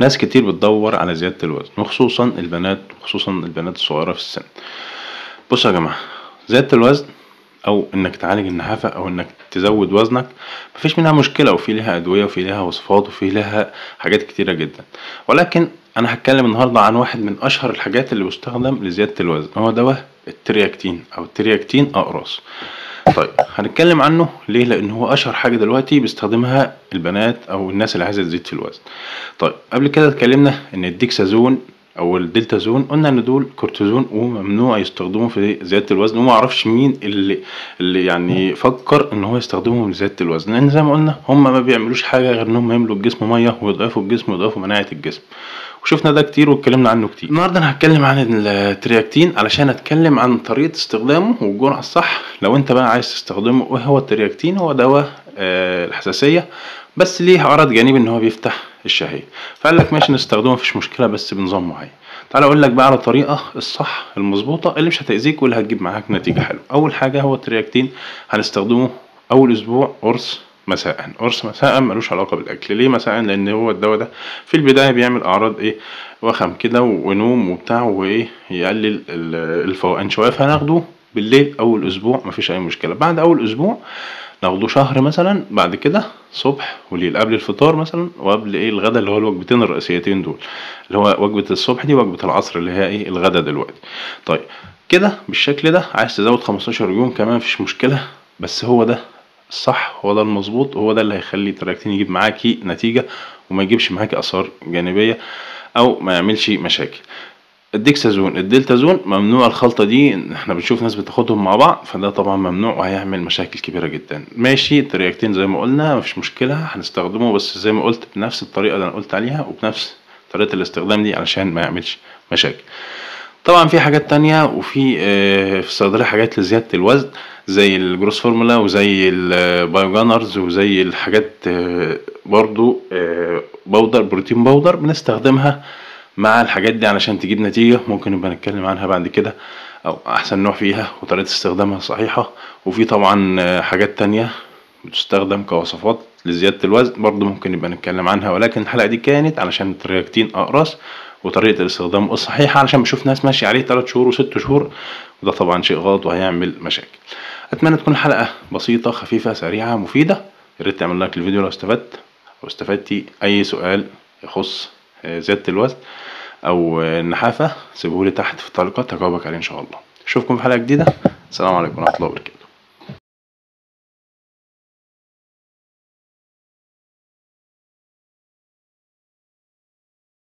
ناس كتير بتدور على زيادة الوزن، وخصوصا البنات، وخصوصا البنات الصغيرة في السن. بصوا يا جماعة، زيادة الوزن او انك تعالج النحافة او انك تزود وزنك مفيش منها مشكلة، وفي لها ادوية وفي لها وصفات وفي لها حاجات كتيرة جدا. ولكن انا هتكلم النهاردة عن واحد من اشهر الحاجات اللي بيستخدم لزيادة الوزن، هو دواء الترياكتين او الترياكتين اقراص. طيب هنتكلم عنه ليه؟ لان هو اشهر حاجة دلوقتي بيستخدمها البنات او الناس اللي عايزة تزيد في الوزن. طيب قبل كده اتكلمنا ان الديكسازون او الدلتازون قلنا ان دول كورتيزون وممنوع يستخدموا في زياده الوزن، وما اعرفش مين اللي يعني فكر ان هو يستخدمهم لزياده الوزن، لان زي ما قلنا هم ما بيعملوش حاجه غير انهم يملوا الجسم ميه ويضعفوا الجسم ويضعفوا مناعه الجسم، وشفنا ده كتير واتكلمنا عنه كتير. النهارده انا هتكلم عن الترياكتين علشان اتكلم عن طريقه استخدامه والجرعه الصح لو انت بقى عايز تستخدمه. وهو الترياكتين هو دواء الحساسيه، بس ليه عرض جانبي ان هو بيفتح الشهية، فقال لك ماشي نستخدمه مفيش مشكلة بس بنظام معين. تعال اقول لك بقى على الطريقة الصح المظبوطة اللي مش هتأذيك واللي هتجيب معاك نتيجة حلوة. اول حاجة هو الترياكتين هنستخدمه اول اسبوع قرص مساء. قرص مساء ملوش علاقة بالاكل. ليه مساء؟ لان هو الدواء ده في البداية بيعمل اعراض وخم كده ونوم وبتاع يقلل الفوقان شوية، فهناخده بالليل اول اسبوع مفيش اي مشكلة. بعد اول اسبوع ناخده شهر مثلا، بعد كده صبح وليل قبل الفطار مثلا وقبل الغدا، اللي هو الوجبتين الرئيسيتين دول، اللي هو وجبة الصبح دي وجبة العصر اللي هي الغدا دلوقتي. طيب كده بالشكل ده عايز تزود 15 يوم كمان مفيش مشكلة، بس هو ده الصح، هو ده المظبوط، وهو ده اللي هيخلي التراكتين يجيب معاكي نتيجة وما يجيبش معاكي اثار جانبية او ما يعملش مشاكل. الديكسازون الدلتازون ممنوع الخلطة دي، احنا بنشوف ناس بتاخدهم مع بعض، فده طبعا ممنوع وهيعمل مشاكل كبيرة جدا. ماشي الترياكتين زي ما قلنا مفيش مشكلة هنستخدمه، بس زي ما قلت بنفس الطريقة اللي انا قلت عليها وبنفس طريقة الاستخدام دي علشان ما يعملش مشاكل. طبعا في حاجات تانية، وفي في الصيدلية حاجات لزيادة الوزن زي الجروس فورمولا وزي البايوجانرز وزي الحاجات برضو بودر بروتين بودر بنستخدمها مع الحاجات دي علشان تجيب نتيجة. ممكن نبقى نتكلم عنها بعد كده او احسن نوع فيها وطريقة استخدامها صحيحة. وفي طبعا حاجات تانية بتستخدم كوصفات لزيادة الوزن برضو ممكن نبقى نتكلم عنها، ولكن الحلقة دي كانت علشان الترياكتين اقراص وطريقة الاستخدام الصحيحة، علشان بشوف ناس ماشية عليه 3 شهور و6 شهور، وده طبعا شيء غلط وهيعمل مشاكل. اتمنى تكون حلقة بسيطة خفيفة سريعة مفيدة. ياريت تعمل لايك للفيديو لو استفدت او استفدتي. اي سؤال يخص زيادة الوزن او النحافة سيبهولي تحت في التعليقات هجاوبك عليه ان شاء الله. اشوفكم في حلقة جديدة. السلام عليكم ورحمة الله وبركاته.